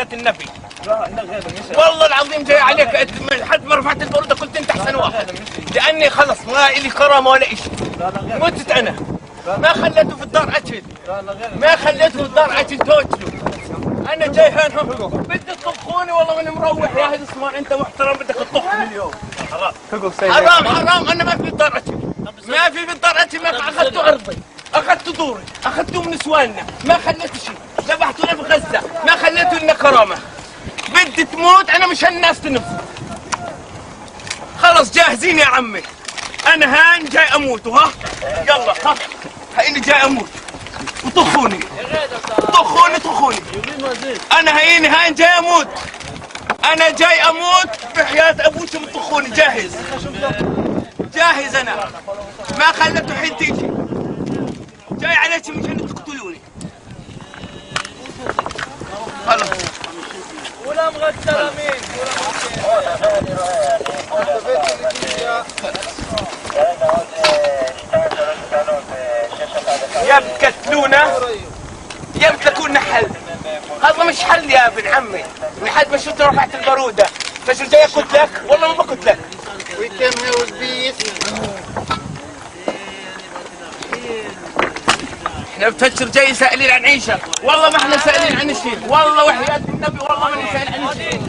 وحياة النبي. والله العظيم جاي عليك لحد ما رفعت البرودة قلت انت احسن واحد، لاني خلص ما الي كرامة ولا اشي. متت انا ما خليته في الدار اكل، ما خليته في الدار اكل توكلوا. انا جاي هون بدي تطبخوني والله ماني مروح. يا هذا اسمع انت محترم بدك تطبخني اليوم. حرام انا ما في الدار اكل، ما في الدار اكل. ما اخذتوا ارضي، اخذتوا دوري، اخذتوا من نسواننا، ما خليتوا شيء. ذبحتونا في غزة، ما خليتوا لنا كرامة. بدي تموت انا مش هالناس تنفذ. خلص جاهزين يا عمي، انا هان جاي اموت. وها يلا ها هيني جاي اموت وطخوني طخوني. انا هيني هان جاي اموت، انا جاي اموت بحياة ابوكم. طخوني جاهز انا، ما خليتوا حين تيجي. جاي عليكم مشان تقتلوني. خلص ولا مغسل مين يا بتقتلونا يا بتكون حل. هذا مش حل يا ابن عمي. من حد ما شفت رفعت البارودة فشو جاي اقتلك؟ والله ما بقتلك. We came here with peace. احنا بفكر جاي سائلين عن عيشة، والله ما احنا سائلين عن شيء. والله وحياة النبي والله ما سائل عن شيء.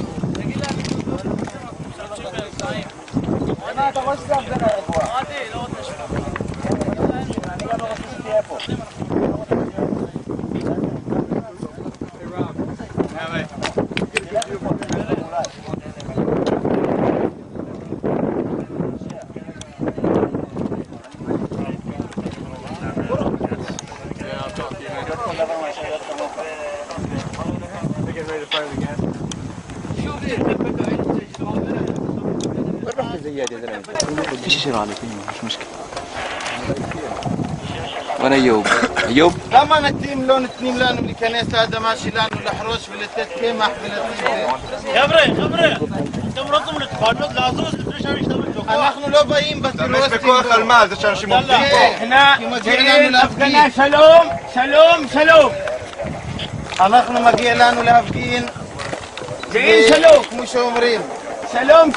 فيش شيء عليك مش مشكلة. وانا ايوب لما نتيم لون التنين لانه بالكنيسة هذا ماشي لانه الحروش بالتت كيمح خبري انت منظم الاتفاقات لازوز الفريشان يشتغل. نحن لو بايين بس مش بكوخ المال عشان شي ممكن. احنا جايين افغان. شلوم نحن مجيء لانه لافقين جايين شلوم مش عمرين. شلوم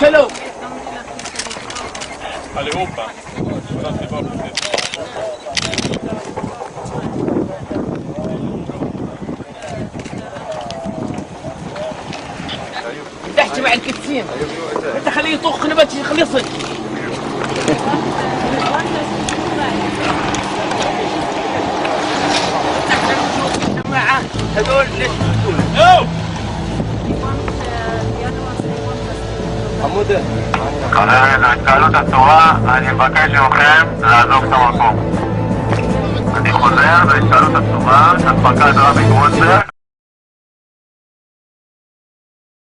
Allihopa. تحكي مع الكتسين انت خليه يطخ نبات خليه يصد. جماعة هذول ليش يقتلون؟ حمودة להתקהלות אסורה, אני מבקש מכם לעזוב את המקום. אני חוזר, להתקהלות אסורה, הדבקת רבי גרוסברג